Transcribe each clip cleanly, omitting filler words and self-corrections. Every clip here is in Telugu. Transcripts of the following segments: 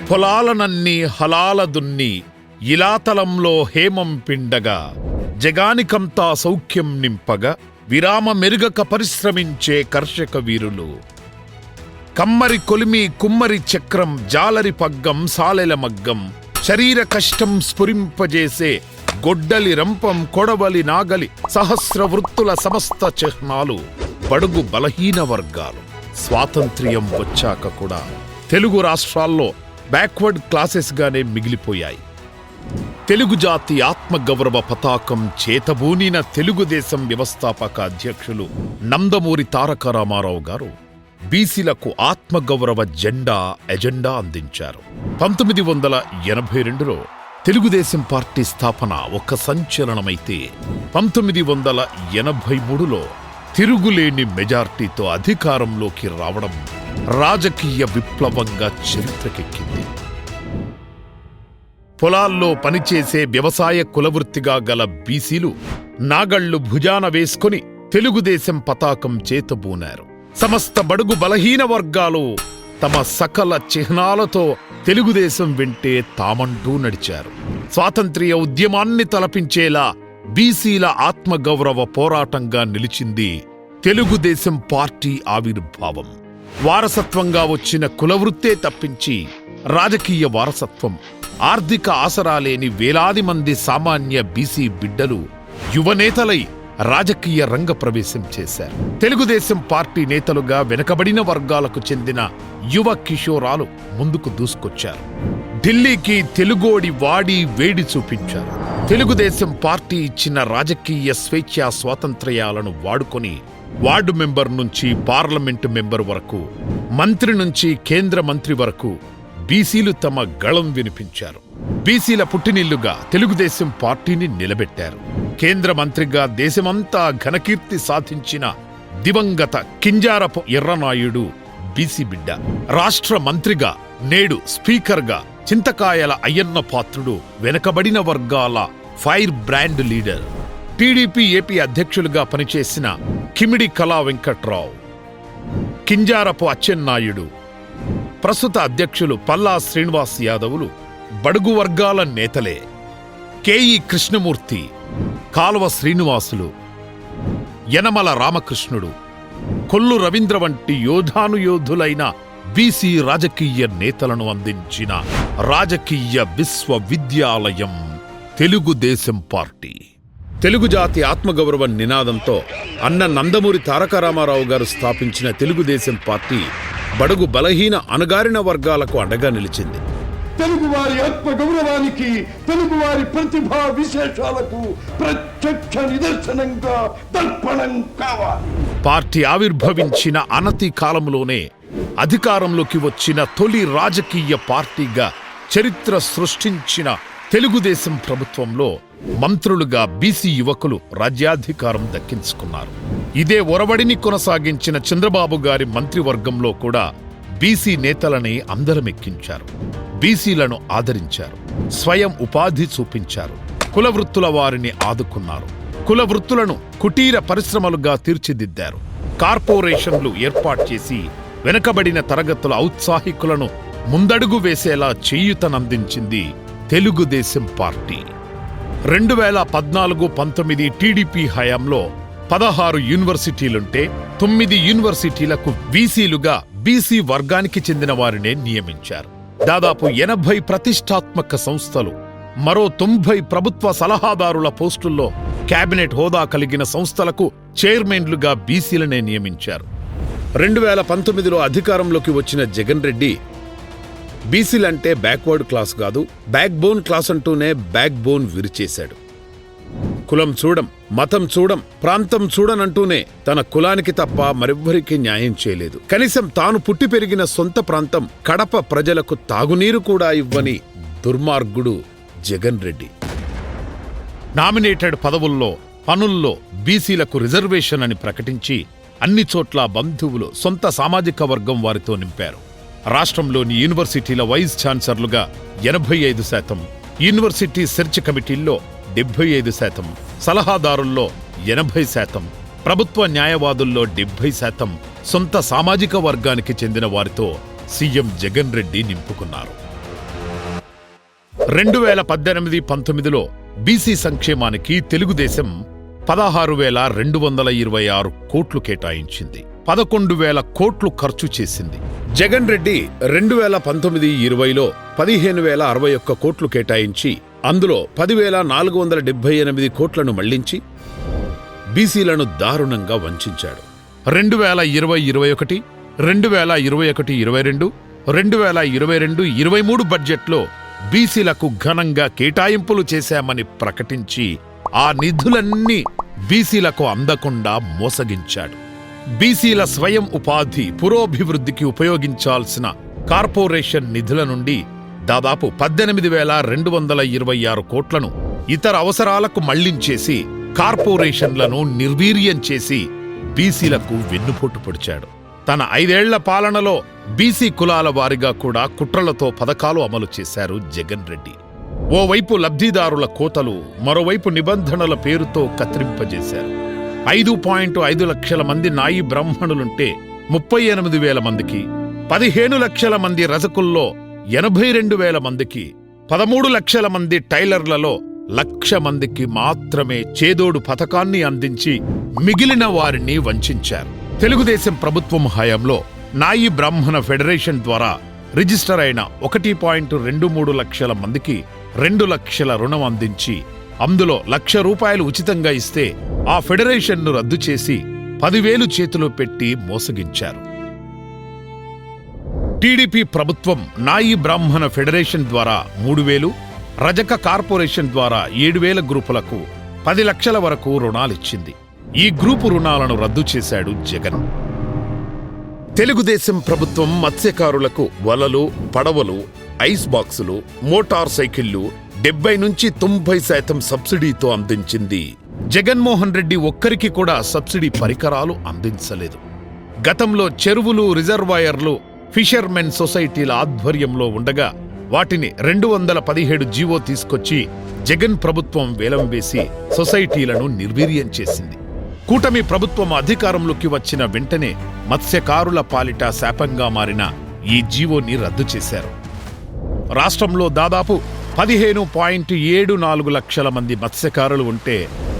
పొలాలనన్నీ హలాల దున్ని ఇలాతలంలో హేమం పిండగా జగానికంతా సౌఖ్యం నింపగా విరామ మెరుగక పరిశ్రమించే కర్షక వీరులు. కమ్మరి కొలిమి కుమ్మరి చక్రం జాలరి పగ్గం సాలెల మగ్గం శరీర కష్టం స్ఫురింపజేసే గొడ్డలి రంపం కొడవలి నాగలి సహస్ర వృత్తుల సమస్త చిహ్నాలు బడుగు బలహీన వర్గాలు. స్వాతంత్ర్యం వచ్చాక కూడా తెలుగు రాష్ట్రాల్లో బ్యాక్వర్డ్ క్లాసెస్గానే మిగిలిపోయాయి. తెలుగు జాతి ఆత్మగౌరవ పతాకం చేతబూనిన తెలుగుదేశం వ్యవస్థాపక అధ్యక్షులు నందమూరి తారక రామారావు గారు బీసీలకు ఆత్మగౌరవ ఎజెండా అందించారు. 1982లో తెలుగుదేశం పార్టీ స్థాపన ఒక సంచలనమైతే 1983లో తిరుగులేని మెజార్టీతో అధికారంలోకి రావడం రాజకీయ విప్లవంగా చరిత్రకెక్కింది. పొలాల్లో పనిచేసే వ్యవసాయ కులవృత్తిగా గల బీసీలు నాగళ్లు భుజాన వేసుకుని తెలుగుదేశం పతాకం చేతబూనారు. సమస్త బడుగు బలహీన వర్గాలు తమ సకల చిహ్నాలతో తెలుగుదేశం వెంటే తామంటూ నడిచారు. స్వాతంత్ర్య ఉద్యమాన్ని తలపించేలా బీసీల ఆత్మగౌరవ పోరాటంగా నిలిచింది తెలుగుదేశం పార్టీ ఆవిర్భావం. వారసత్వంగా వచ్చిన కులవృత్తే తప్పించి రాజకీయ వారసత్వం, ఆర్థిక ఆసరా లేని వేలాది మంది సామాన్య బీసీ బిడ్డలు యువనేతలై రాజకీయ రంగ ప్రవేశం చేశారు. తెలుగుదేశం పార్టీ నేతలుగా వెనుకబడిన వర్గాలకు చెందిన యువ కిషోరాలు ముందుకు దూసుకొచ్చారు. ఢిల్లీకి తెలుగోడి వాడి వేడి చూపించారు. తెలుగుదేశం పార్టీ ఇచ్చిన రాజకీయ స్వేచ్ఛా స్వాతంత్ర్యాలను వాడుకొని వార్డు మెంబర్ నుంచి పార్లమెంటు మెంబర్ వరకు, మంత్రి నుంచి కేంద్ర మంత్రి వరకు బీసీలు తమ గళం వినిపించారు. బీసీల పుట్టినిల్లుగా తెలుగుదేశం పార్టీని నిలబెట్టారు. కేంద్ర మంత్రిగా దేశమంతా ఘనకీర్తి సాధించిన దివంగత కింజారపు ఎర్రనాయుడు బీసీ బిడ్డ. రాష్ట్ర మంత్రిగా, నేడు స్పీకర్గా చింతకాయల అయ్యన్న పాత్రుడు వెనకబడిన వర్గాల fire brand leader. TDP AP అధ్యక్షులుగా పనిచేసిన కిమిడి కళా వెంకట్రావు, కింజారపు అచ్చెన్నాయుడు, ప్రస్తుత అధ్యక్షులు పల్లా శ్రీనివాస్ యాదవులు బడుగు వర్గాల నేతలే. కేఈ కృష్ణమూర్తి, కాలువ శ్రీనివాసులు, యనమల రామకృష్ణుడు, కొల్లు రవీంద్ర వంటి యోధానుయోధులైన బీసీ రాజకీయ నేతలను అందించిన రాజకీయ విశ్వవిద్యాలయం తెలుగుదేశం పార్టీ. తెలుగు జాతి ఆత్మగౌరవ నినాదంతో అన్న నందమూరి తారక రామారావు గారు స్థాపించిన తెలుగుదేశం పార్టీ బడుగు బలహీన అణగారిన వర్గాలకు అండగా నిలిచింది. తెలుగువారి ఆత్మగౌరవానికి, తెలుగువారి ప్రతిభా విశేషాలకు ప్రత్యక్ష నిదర్శనంగా దర్పణం కావాలి. పార్టీ ఆవిర్భవించిన అనతి కాలంలోనే అధికారంలోకి వచ్చిన తొలి రాజకీయ పార్టీగా చరిత్ర సృష్టించిన తెలుగుదేశం ప్రభుత్వంలో మంత్రులుగా బీసీ యువకులు రాజ్యాధికారం దక్కించుకున్నారు. ఇదే ఒరవడిని కొనసాగించిన చంద్రబాబు గారి మంత్రివర్గంలో కూడా బీసీ నేతలని అందరమెక్కించారు. బీసీలను ఆదరించారు. స్వయం ఉపాధి చూపించారు. కులవృత్తుల వారిని ఆదుకున్నారు. కులవృత్తులను కుటీర పరిశ్రమలుగా తీర్చిదిద్దారు. కార్పొరేషన్లు ఏర్పాటు చేసి వెనుకబడిన తరగతుల ఔత్సాహికులను ముందడుగు వేసేలా చేయూతనందించింది తెలుగుదేశం పార్టీ. 2014-19 టీడీపీ హయాంలో 16 యూనివర్సిటీలుంటే 9 యూనివర్సిటీలకు వీసీలుగా బీసీ వర్గానికి చెందిన వారినే నియమించారు. దాదాపు 80 ప్రతిష్టాత్మక సంస్థలు, మరో 90 ప్రభుత్వ సలహాదారుల పోస్టుల్లో కేబినెట్ హోదా కలిగిన సంస్థలకు చైర్మన్లుగా బీసీలనే నియమించారు. 2019లో అధికారంలోకి వచ్చిన జగన్ రెడ్డి బీసీలంటే బ్యాక్వర్డ్ క్లాస్ కాదు, బ్యాక్ బోన్ క్లాస్ అంటూనే బ్యాక్ బోన్ విరిచేశాడు. కులం చూడం, మతం చూడం, ప్రాంతం చూడనంటూనే తన కులానికి తప్ప మరెవ్వరికీ న్యాయం చేయలేదు. కనీసం తాను పుట్టి పెరిగిన సొంత ప్రాంతం కడప ప్రజలకు తాగునీరు కూడా ఇవ్వని దుర్మార్గుడు జగన్ రెడ్డి. నామినేటెడ్ పదవుల్లో, పనుల్లో బీసీలకు రిజర్వేషన్ అని ప్రకటించి అన్ని చోట్ల బంధువులు, సొంత సామాజిక వర్గం వారితో నింపారు. రాష్ట్రంలోని యూనివర్సిటీల వైస్ ఛాన్సలర్లుగా 85%, యూనివర్సిటీ సెర్చ్ కమిటీల్లో 75%, సలహాదారుల్లో 80%, ప్రభుత్వ న్యాయవాదుల్లో 70% సొంత సామాజిక వర్గానికి చెందిన వారితో సీఎం జగన్ రెడ్డి నింపుకున్నారు. 2018-19లో బీసీ సంక్షేమానికి తెలుగుదేశం 16,226 కోట్లు కేటాయించింది. 11,000 కోట్లు ఖర్చు చేసింది. జగన్ రెడ్డి 2019-20లో 15,061 కోట్లు కేటాయించి అందులో 10,478 కోట్లను మళ్లించి బీసీలను దారుణంగా వంచాడు. 2020-21, 2021-22, 2022-23 బడ్జెట్లో బీసీలకు ఘనంగా కేటాయింపులు చేశామని ప్రకటించి ఆ నిధులన్నీ బీసీలకు అందకుండా మోసగించాడు. బీసీల స్వయం ఉపాధి పురోభివృద్ధికి ఉపయోగించాల్సిన కార్పొరేషన్ నిధుల నుండి దాదాపు 18,226 కోట్లను ఇతర అవసరాలకు మళ్లించేసి కార్పొరేషన్లను నిర్వీర్యం చేసి బీసీలకు వెన్నుపోటు పొడిచాడు. తన 5 ఏళ్ల పాలనలో బీసీ కులాల వారిగా కూడా కుట్రలతో పథకాలు అమలు చేశారు జగన్ రెడ్డి. ఓవైపు లబ్ధిదారుల కోతలు, మరోవైపు నిబంధనల పేరుతో కత్తిరింపజేశారు. 5.5 లక్షల మంది నాయి బ్రాహ్మణులుంటే 38,000 మందికి, 15 లక్షల మంది రజకుల్లో 82,000 మందికి, 13 లక్షల మంది టైలర్లలో 1,00,000 మందికి మాత్రమే చేదోడు పథకాన్ని అందించి మిగిలిన వారిని వంచారు. తెలుగుదేశం ప్రభుత్వం హయాంలో నాయి బ్రాహ్మణ ఫెడరేషన్ ద్వారా రిజిస్టర్ అయిన 1.23 లక్షల మందికి 2 లక్షల రుణం అందించి అందులో ₹1,00,000 ఉచితంగా ఇస్తే ఆ ఫెడరేషన్ను రద్దు చేసి 10,000 చేతిలో పెట్టి మోసగించారు. టీడీపీ ప్రభుత్వం నాయి బ్రాహ్మణ ఫెడరేషన్ ద్వారా 3,000, రజక కార్పొరేషన్ ద్వారా 7,000 గ్రూపులకు 10 లక్షల వరకు రుణాలిచ్చింది. ఈ గ్రూపు రుణాలను రద్దు చేశాడు జగన్. తెలుగుదేశం ప్రభుత్వం మత్స్యకారులకు వలలు, పడవలు, ఐస్ బాక్సులు, మోటార్ సైకిళ్లు 70-90% సబ్సిడీతో అందించింది. జగన్మోహన్ రెడ్డి ఒక్కరికి కూడా సబ్సిడీ పరికరాలు అందించలేదు. గతంలో చెరువులు, రిజర్వాయర్లు ఫిషర్మెన్ సొసైటీల ఆధ్వర్యంలో ఉండగా వాటిని 217 జీవో తీసుకొచ్చి జగన్ ప్రభుత్వం వేలం వేసి సొసైటీలను నిర్వీర్యం చేసింది. కూటమి ప్రభుత్వం అధికారంలోకి వచ్చిన వెంటనే మత్స్యకారుల పాలిట శాపంగా మారిన ఈ జీవోని రద్దు చేశారు. రాష్ట్రంలో దాదాపు 15.74 లక్షల మంది మత్స్యకారులు ఉంటే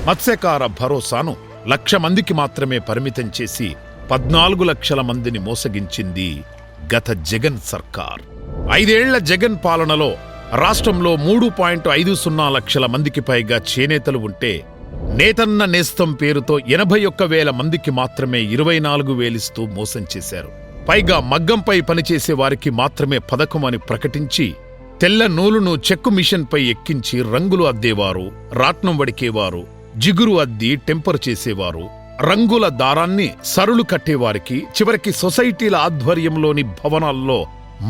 మత్స్యకార భరోసాను 1,00,000 మందికి మాత్రమే పరిమితం చేసి 14 లక్షల మందిని మోసగించింది గత జగన్ సర్కార్. 5 ఏళ్ల జగన్ పాలనలో రాష్ట్రంలో 3.50 లక్షల మందికి పైగా చేనేతలు ఉంటే నేతన్న నేస్తం పేరుతో 81,000 మందికి మాత్రమే 24,000 ఇస్తూ మోసం చేశారు. పైగా మగ్గంపై పనిచేసే వారికి మాత్రమే పథకం అని ప్రకటించి తెల్ల నూలును చెక్కు మిషన్పై ఎక్కించి రంగులు అద్దేవారు, రాట్నం వడికేవారు, జిగురు అద్ది టెంపర్ చేసేవారు, రంగుల దారాన్ని సరులు కట్టేవారికి, చివరికి సొసైటీల ఆధ్వర్యంలోని భవనాల్లో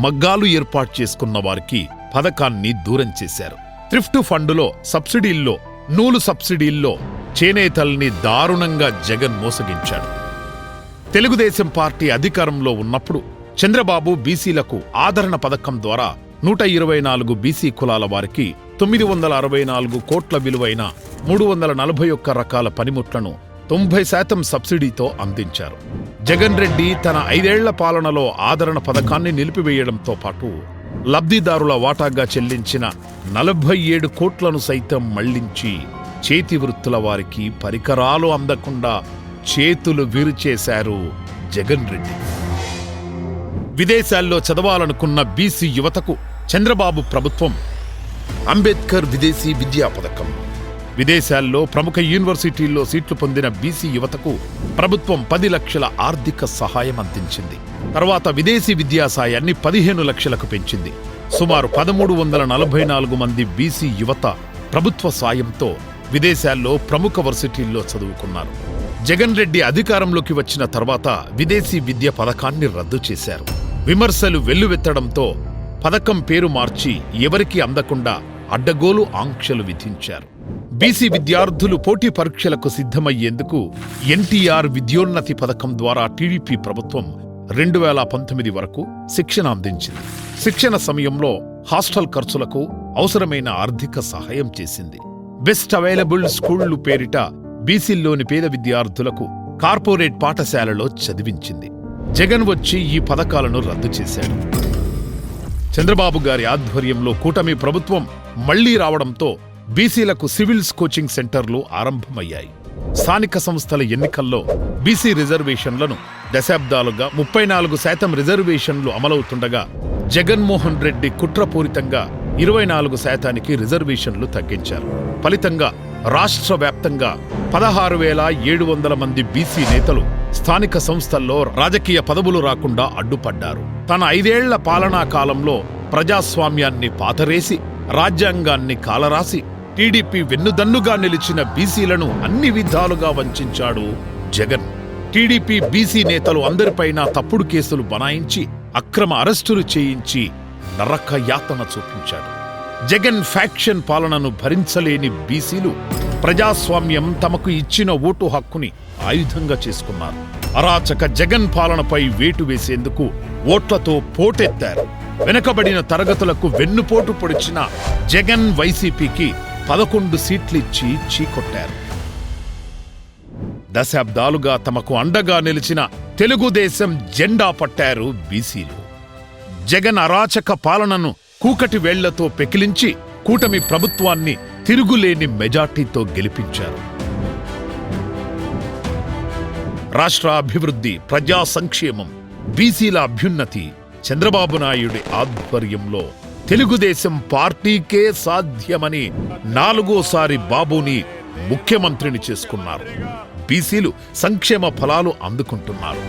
మగ్గాలు ఏర్పాటు చేసుకున్న వారికి పథకాన్ని దూరం చేశారు. థ్రిఫ్ట్ ఫండులో సబ్సిడీల్లో, నూలు సబ్సిడీల్లో చేనేతల్ని దారుణంగా జగన్ మోసగించాడు. తెలుగుదేశం పార్టీ అధికారంలో ఉన్నప్పుడు చంద్రబాబు బీసీలకు ఆదరణ పథకం ద్వారా 124 బీసీ కులాల వారికి 964 కోట్ల విలువైన 341 రకాల పనిముట్లను 90% సబ్సిడీతో అందించారు. జగన్ రెడ్డి తన 5 ఏళ్ల పాలనలో ఆదరణ పథకాన్ని నిలిపివేయడంతో పాటు లబ్ధిదారుల వాటాగా చెల్లించిన 47 కోట్లను సైతం మళ్లించి చేతి వృత్తుల వారికి పరికరాలు అందకుండా చేతులు విరిచేశారు జగన్ రెడ్డి. విదేశాల్లో చదవాలనుకున్న బీసీ యువతకు చంద్రబాబు ప్రభుత్వం అంబేద్కర్ విదేశీ విద్యా పథకం, విదేశాల్లో ప్రముఖ యూనివర్సిటీల్లో సీట్లు పొందిన బీసీ యువతకు ప్రభుత్వం 10 లక్షల ఆర్థిక సహాయం అందించింది. తర్వాత విదేశీ విద్యా సాయాన్ని 15 లక్షలకు పెంచింది. సుమారు 1,344 మంది బీసీ యువత ప్రభుత్వ సాయంతో విదేశాల్లో ప్రముఖ వర్సిటీల్లో చదువుకున్నారు. జగన్ రెడ్డి అధికారంలోకి వచ్చిన తర్వాత విదేశీ విద్య పథకాన్ని రద్దు చేశారు. విమర్శలు వెల్లువెత్తడంతో పథకం పేరు మార్చి ఎవరికీ అందకుండా అడ్డగోలు ఆంక్షలు విధించారు. బీసీ విద్యార్థులు పోటీ పరీక్షలకు సిద్ధమయ్యేందుకు ఎన్టీఆర్ విద్యోన్నతి పథకం ద్వారా టీడీపీ ప్రభుత్వం 2019 వరకు శిక్షణ అందించింది. శిక్షణ సమయంలో హాస్టల్ ఖర్చులకు అవసరమైన ఆర్థిక సహాయం చేసింది. బెస్ట్ అవైలబుల్ స్కూళ్లు పేరిట బీసీల్లోని పేద విద్యార్థులకు కార్పొరేట్ పాఠశాలలో చదివించింది. జగన్ వచ్చి ఈ పథకాలను రద్దు చేశాడు. చంద్రబాబు గారి ఆధ్వర్యంలో కూటమి ప్రభుత్వం మళ్లీ రావడంతో బీసీలకు సివిల్స్ కోచింగ్ సెంటర్లు ఆరంభమయ్యాయి. స్థానిక సంస్థల ఎన్నికల్లో బీసీ రిజర్వేషన్లను దశాబ్దాలుగా 34% రిజర్వేషన్లు అమలవుతుండగా జగన్మోహన్ రెడ్డి కుట్రపూరితంగా 24%కి రిజర్వేషన్లు తగ్గించారు. ఫలితంగా రాష్ట్ర వ్యాప్తంగా 16,700 మంది బీసీ నేతలు స్థానిక సంస్థల్లో రాజకీయ పదవులు రాకుండా అడ్డుపడ్డారు. తన 5 ఏళ్ల పాలనా కాలంలో ప్రజాస్వామ్యాన్ని పాతరేసి రాజ్యాంగాన్ని కాలరాసి టీడీపీ వెన్నుదన్నుగా నిలిచిన బీసీలను అన్ని విధాలుగా వంచాడు జగన్. టీడీపీ బీసీ నేతలు అందరిపైన తప్పుడు కేసులు బనాయించి అక్రమ అరెస్టులు చేయించి నరక యాతన చూపించాడు. జగన్ ఫ్యాక్షన్ పాలనను భరించలేని బీసీలు ప్రజాస్వామ్యం తమకు ఇచ్చిన ఓటు హక్కుని ఆయుధంగా చేసుకున్నారు. అరాచక జగన్ పాలనపై వేటు వేసేందుకు ఓట్లతో పోటెత్తారు. వెనుకబడిన తరగతులకు వెన్నుపోటు పొడిచిన జగన్ వైసీపీకి 11 సీట్లిచ్చి చీకొట్టారు. దశాబ్దాలుగా తమకు అండగా నిలిచిన తెలుగుదేశం జెండా పట్టారు బీసీలు. జగన్ అరాచక పాలనను కూకటి వేళ్లతో పెకిలించి కూటమి ప్రభుత్వాన్ని తిరుగులేని మెజార్టీతో గెలిపించారు. రాష్ట్ర అభివృద్ధి, ప్రజా సంక్షేమం, బీసీల అభ్యున్నతి చంద్రబాబు నాయుడి ఆధ్వర్యంలో తెలుగుదేశం పార్టీకే సాధ్యమని 4వ బాబుని ముఖ్యమంత్రిని చేసుకున్నారు. బీసీలు సంక్షేమ ఫలాలు అందుకుంటున్నారు.